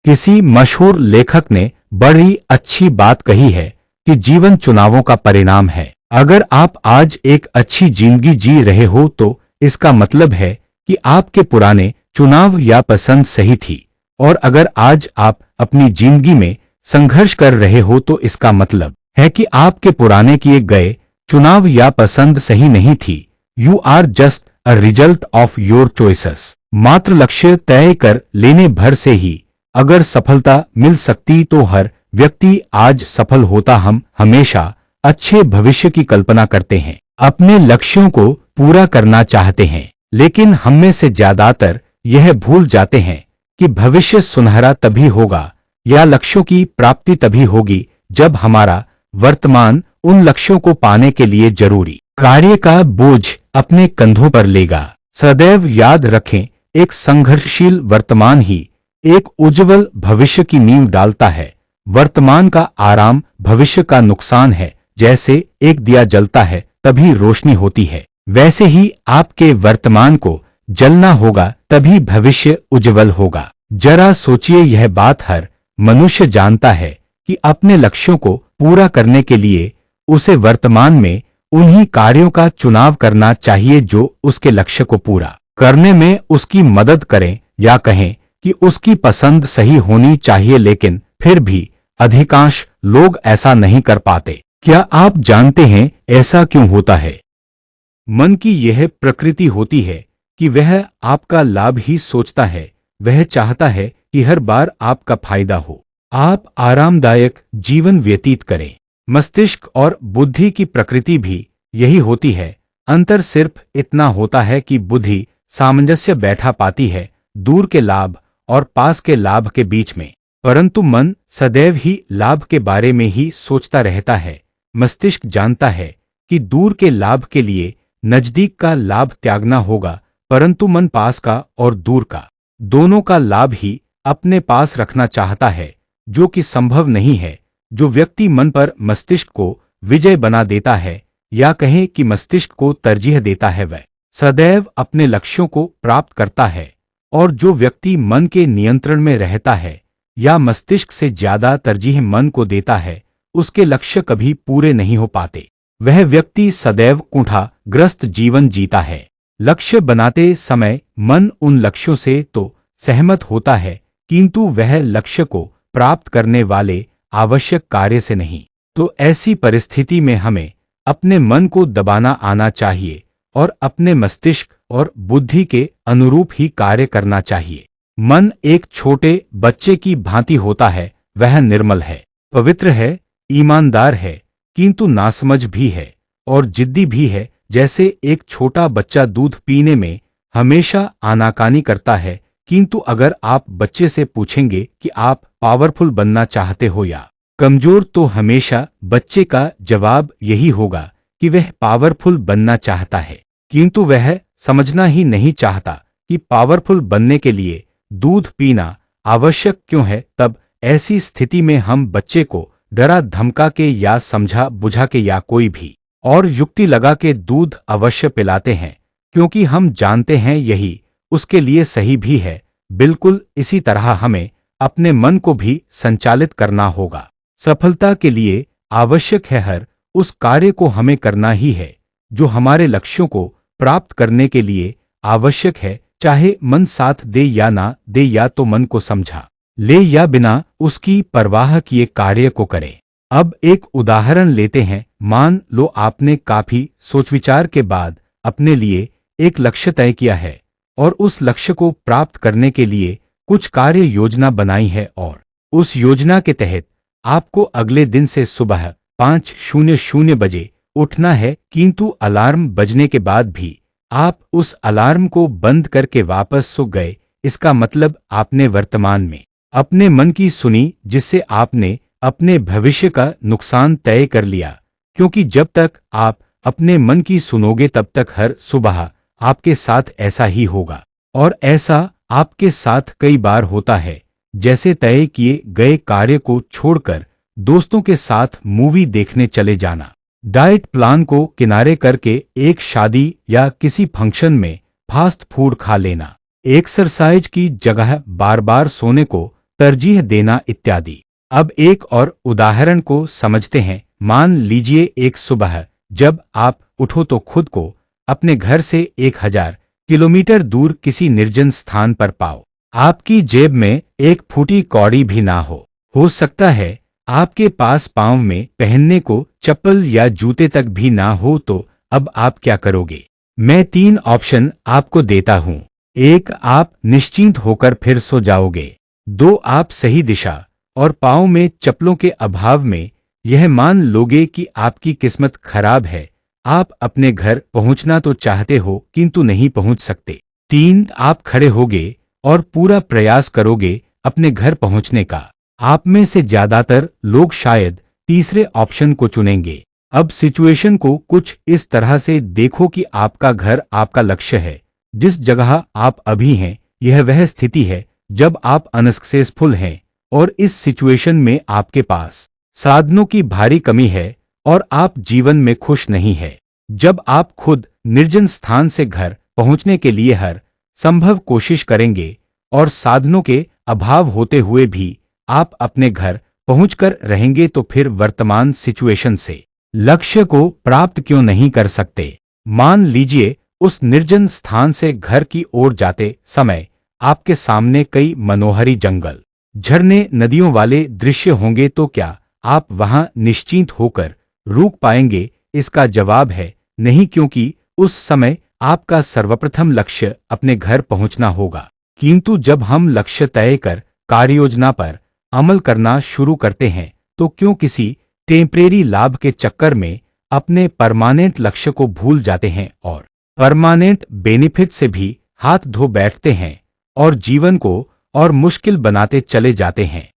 किसी मशहूर लेखक ने बड़ी अच्छी बात कही है कि जीवन चुनावों का परिणाम है। अगर आप आज एक अच्छी जिंदगी जी रहे हो तो इसका मतलब है कि आपके पुराने चुनाव या पसंद सही थी, और अगर आज आप अपनी जिंदगी में संघर्ष कर रहे हो तो इसका मतलब है कि आपके पुराने किए गए चुनाव या पसंद सही नहीं थी। You are just a result of your choices. मात्र लक्ष्य तय कर लेने भर से ही अगर सफलता मिल सकती तो हर व्यक्ति आज सफल होता। हम हमेशा अच्छे भविष्य की कल्पना करते हैं, अपने लक्ष्यों को पूरा करना चाहते हैं, लेकिन हम में से ज्यादातर यह भूल जाते हैं कि भविष्य सुनहरा तभी होगा या लक्ष्यों की प्राप्ति तभी होगी जब हमारा वर्तमान उन लक्ष्यों को पाने के लिए जरूरी कार्य का बोझ अपने कंधों पर लेगा। सदैव याद रखें, एक संघर्षशील वर्तमान ही एक उज्जवल भविष्य की नींव डालता है। वर्तमान का आराम भविष्य का नुकसान है। जैसे एक दिया जलता है तभी रोशनी होती है, वैसे ही आपके वर्तमान को जलना होगा तभी भविष्य उज्जवल होगा। जरा सोचिए, यह बात हर मनुष्य जानता है कि अपने लक्ष्यों को पूरा करने के लिए उसे वर्तमान में उन्हीं कार्यों का चुनाव करना चाहिए जो उसके लक्ष्य को पूरा करने में उसकी मदद करें, या कहें कि उसकी पसंद सही होनी चाहिए। लेकिन फिर भी अधिकांश लोग ऐसा नहीं कर पाते। क्या आप जानते हैं ऐसा क्यों होता है? मन की यह प्रकृति होती है कि वह आपका लाभ ही सोचता है। वह चाहता है कि हर बार आपका फायदा हो, आप आरामदायक जीवन व्यतीत करें। मस्तिष्क और बुद्धि की प्रकृति भी यही होती है। अंतर सिर्फ इतना होता है कि बुद्धि सामंजस्य बैठा पाती है दूर के लाभ और पास के लाभ के बीच में, परंतु मन सदैव ही लाभ के बारे में ही सोचता रहता है। मस्तिष्क जानता है कि दूर के लाभ के लिए नजदीक का लाभ त्यागना होगा, परंतु मन पास का और दूर का दोनों का लाभ ही अपने पास रखना चाहता है, जो कि संभव नहीं है। जो व्यक्ति मन पर मस्तिष्क को विजय बना देता है, या कहें कि मस्तिष्क को तरजीह देता है, वह सदैव अपने लक्ष्यों को प्राप्त करता है। और जो व्यक्ति मन के नियंत्रण में रहता है या मस्तिष्क से ज्यादा तरजीह मन को देता है, उसके लक्ष्य कभी पूरे नहीं हो पाते। वह व्यक्ति सदैव कुंठाग्रस्त जीवन जीता है। लक्ष्य बनाते समय मन उन लक्ष्यों से तो सहमत होता है, किंतु वह लक्ष्य को प्राप्त करने वाले आवश्यक कार्य से नहीं। तो ऐसी परिस्थिति में हमें अपने मन को दबाना आना चाहिए और अपने मस्तिष्क और बुद्धि के अनुरूप ही कार्य करना चाहिए। मन एक छोटे बच्चे की भांति होता है। वह निर्मल है, पवित्र है, ईमानदार है, किंतु नासमझ भी है और जिद्दी भी है। जैसे एक छोटा बच्चा दूध पीने में हमेशा आनाकानी करता है, किंतु अगर आप बच्चे से पूछेंगे कि आप पावरफुल बनना चाहते हो या कमजोर, तो हमेशा बच्चे का जवाब यही होगा कि वह पावरफुल बनना चाहता है, किंतु वह समझना ही नहीं चाहता कि पावरफुल बनने के लिए दूध पीना आवश्यक क्यों है। तब ऐसी स्थिति में हम बच्चे को डरा धमका के या समझा बुझा के या कोई भी और युक्ति लगा के दूध अवश्य पिलाते हैं, क्योंकि हम जानते हैं यही उसके लिए सही भी है। बिल्कुल इसी तरह हमें अपने मन को भी संचालित करना होगा। सफलता के लिए आवश्यक है हर उस कार्य को हमें करना ही है जो हमारे लक्ष्यों को प्राप्त करने के लिए आवश्यक है, चाहे मन साथ दे या ना दे, या तो मन को समझा ले या बिना उसकी परवाह किए कार्य को करें। अब एक उदाहरण लेते हैं। मान लो आपने काफी सोच विचार के बाद अपने लिए एक लक्ष्य तय किया है और उस लक्ष्य को प्राप्त करने के लिए कुछ कार्य योजना बनाई है, और उस योजना के तहत आपको अगले दिन से सुबह 5:00 बजे उठना है, किंतु अलार्म बजने के बाद भी आप उस अलार्म को बंद करके वापस सो गए। इसका मतलब आपने वर्तमान में अपने मन की सुनी, जिससे आपने अपने भविष्य का नुकसान तय कर लिया। क्योंकि जब तक आप अपने मन की सुनोगे तब तक हर सुबह आपके साथ ऐसा ही होगा, और ऐसा आपके साथ कई बार होता है। जैसे तय किए गए कार्य को छोड़कर दोस्तों के साथ मूवी देखने चले जाना, डाइट प्लान को किनारे करके एक शादी या किसी फंक्शन में फास्ट फूड खा लेना, एक्सरसाइज की जगह बार बार सोने को तरजीह देना इत्यादि। अब एक और उदाहरण को समझते हैं। मान लीजिए एक सुबह जब आप उठो तो खुद को अपने घर से 1000 किलोमीटर दूर किसी निर्जन स्थान पर पाओ। आपकी जेब में एक फूटी कौड़ी भी ना हो सकता है आपके पास पांव में पहनने को चप्पल या जूते तक भी ना हो। तो अब आप क्या करोगे? मैं 3 ऑप्शन आपको देता हूं। 1, आप निश्चिंत होकर फिर सो जाओगे। 2, आप सही दिशा और पांव में चप्पलों के अभाव में यह मान लोगे कि आपकी किस्मत खराब है। आप अपने घर पहुंचना तो चाहते हो किंतु नहीं पहुंच सकते। 3, आप खड़े होगे और पूरा प्रयास करोगे अपने घर पहुंचने का। आप में से ज्यादातर लोग शायद तीसरे ऑप्शन को चुनेंगे। अब सिचुएशन को कुछ इस तरह से देखो कि आपका घर आपका लक्ष्य है। जिस जगह आप अभी हैं यह वह स्थिति है जब आप अनसक्सेसफुल हैं और इस सिचुएशन में आपके पास साधनों की भारी कमी है और आप जीवन में खुश नहीं है। जब आप खुद निर्जन स्थान से घर पहुंचने के लिए हर संभव कोशिश करेंगे और साधनों के अभाव होते हुए भी आप अपने घर पहुंचकर रहेंगे तो फिर वर्तमान सिचुएशन से लक्ष्य को प्राप्त क्यों नहीं कर सकते? मान लीजिए उस निर्जन स्थान से घर की ओर जाते समय आपके सामने कई मनोहरी जंगल, झरने, नदियों वाले दृश्य होंगे तो क्या आप वहां निश्चिंत होकर रुक पाएंगे? इसका जवाब है नहीं, क्योंकि उस समय आपका सर्वप्रथम लक्ष्य अपने घर पहुंचना होगा। किंतु जब हम लक्ष्य तय कर कार्ययोजना पर अमल करना शुरू करते हैं तो क्यों किसी टेम्परेरी लाभ के चक्कर में अपने परमानेंट लक्ष्य को भूल जाते हैं और परमानेंट बेनिफिट से भी हाथ धो बैठते हैं और जीवन को और मुश्किल बनाते चले जाते हैं।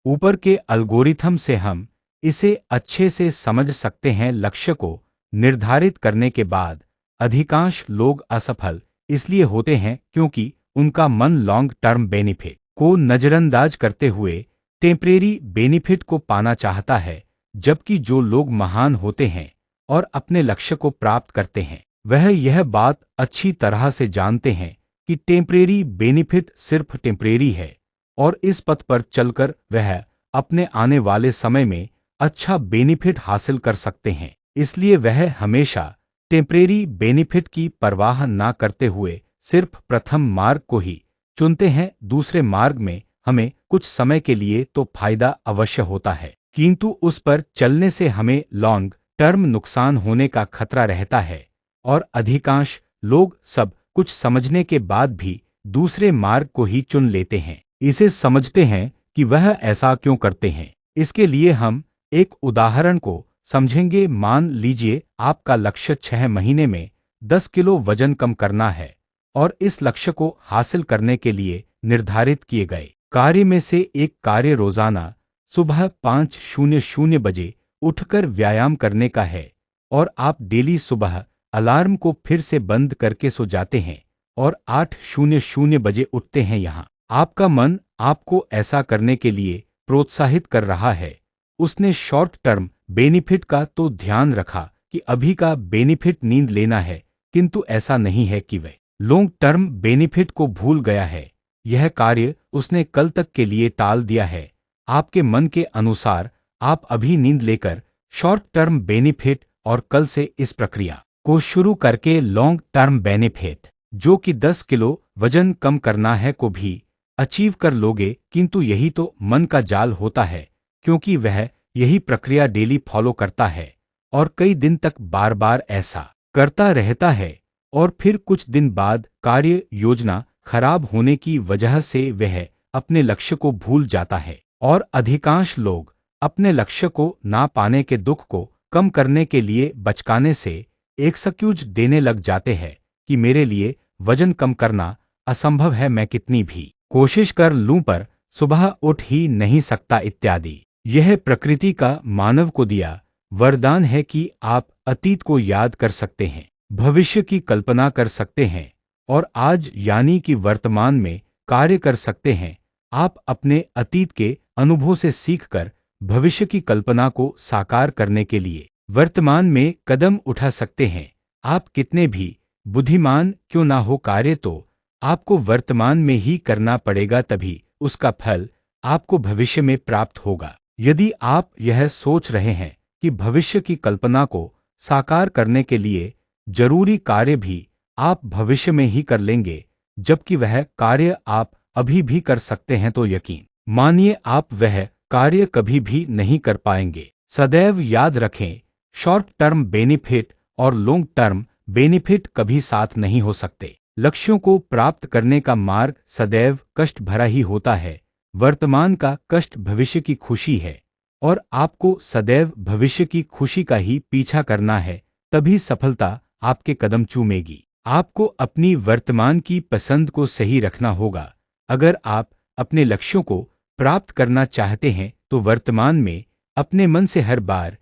ऊपर के एल्गोरिथम से हम इसे अच्छे से समझ सकते हैं। लक्ष्य को निर्धारित करने के बाद अधिकांश लोग असफल इसलिए होते हैं क्योंकि उनका मन लॉन्ग टर्म बेनिफिट को नजरअंदाज करते हुए टेम्परेरी बेनिफिट को पाना चाहता है। जबकि जो लोग महान होते हैं और अपने लक्ष्य को प्राप्त करते हैं वह यह बात अच्छी तरह से जानते हैं कि टेम्परेरी बेनिफिट सिर्फ टेम्परेरी है और इस पथ पर चलकर वह अपने आने वाले समय में अच्छा बेनिफिट हासिल कर सकते हैं। इसलिए वह हमेशा टेम्परेरी बेनिफिट की परवाह ना करते हुए सिर्फ प्रथम मार्ग को ही चुनते हैं। दूसरे मार्ग में हमें कुछ समय के लिए तो फायदा अवश्य होता है किंतु उस पर चलने से हमें लॉन्ग टर्म नुकसान होने का खतरा रहता है और अधिकांश लोग सब कुछ समझने के बाद भी दूसरे मार्ग को ही चुन लेते हैं। इसे समझते हैं कि वह ऐसा क्यों करते हैं। इसके लिए हम एक उदाहरण को समझेंगे। मान लीजिए आपका लक्ष्य 6 महीने में 10 किलो वजन कम करना है और इस लक्ष्य को हासिल करने के लिए निर्धारित किए गए कार्य में से एक कार्य रोजाना सुबह 5:00 बजे उठकर व्यायाम करने का है और आप डेली सुबह अलार्म को फिर से बंद करके सो जाते हैं और 8:00 बजे उठते हैं। यहाँ आपका मन आपको ऐसा करने के लिए प्रोत्साहित कर रहा है। उसने शॉर्ट टर्म बेनिफिट का तो ध्यान रखा कि अभी का बेनिफिट नींद लेना है, किंतु ऐसा नहीं है कि वह लॉन्ग टर्म बेनिफिट को भूल गया है। यह कार्य उसने कल तक के लिए टाल दिया है। आपके मन के अनुसार आप अभी नींद लेकर शॉर्ट टर्म बेनिफिट और कल से इस प्रक्रिया को शुरू करके लॉन्ग टर्म बेनिफिट जो कि 10 किलो वजन कम करना है को भी अचीव कर लोगे। किंतु यही तो मन का जाल होता है, क्योंकि वह यही प्रक्रिया डेली फॉलो करता है और कई दिन तक बार बार ऐसा करता रहता है और फिर कुछ दिन बाद कार्य योजना खराब होने की वजह से वह अपने लक्ष्य को भूल जाता है और अधिकांश लोग अपने लक्ष्य को ना पाने के दुख को कम करने के लिए बचकाने से एक्सक्यूज देने लग जाते हैं कि मेरे लिए वजन कम करना असंभव है, मैं कितनी भी कोशिश कर लूं पर सुबह उठ ही नहीं सकता इत्यादि। यह प्रकृति का मानव को दिया वरदान है कि आप अतीत को याद कर सकते हैं, भविष्य की कल्पना कर सकते हैं और आज यानी कि वर्तमान में कार्य कर सकते हैं। आप अपने अतीत के अनुभव से सीखकर भविष्य की कल्पना को साकार करने के लिए वर्तमान में कदम उठा सकते हैं। आप कितने भी बुद्धिमान क्यों ना हो, कार्य तो आपको वर्तमान में ही करना पड़ेगा, तभी उसका फल आपको भविष्य में प्राप्त होगा। यदि आप यह सोच रहे हैं कि भविष्य की कल्पना को साकार करने के लिए जरूरी कार्य भी आप भविष्य में ही कर लेंगे, जबकि वह कार्य आप अभी भी कर सकते हैं, तो यकीन मानिए आप वह कार्य कभी भी नहीं कर पाएंगे। सदैव याद रखें, शॉर्ट टर्म बेनिफिट और लॉन्ग टर्म बेनिफिट कभी साथ नहीं हो सकते। लक्ष्यों को प्राप्त करने का मार्ग सदैव कष्ट भरा ही होता है। वर्तमान का कष्ट भविष्य की खुशी है और आपको सदैव भविष्य की खुशी का ही पीछा करना है, तभी सफलता आपके कदम चूमेगी। आपको अपनी वर्तमान की पसंद को सही रखना होगा। अगर आप अपने लक्ष्यों को प्राप्त करना चाहते हैं तो वर्तमान में अपने मन से हर बार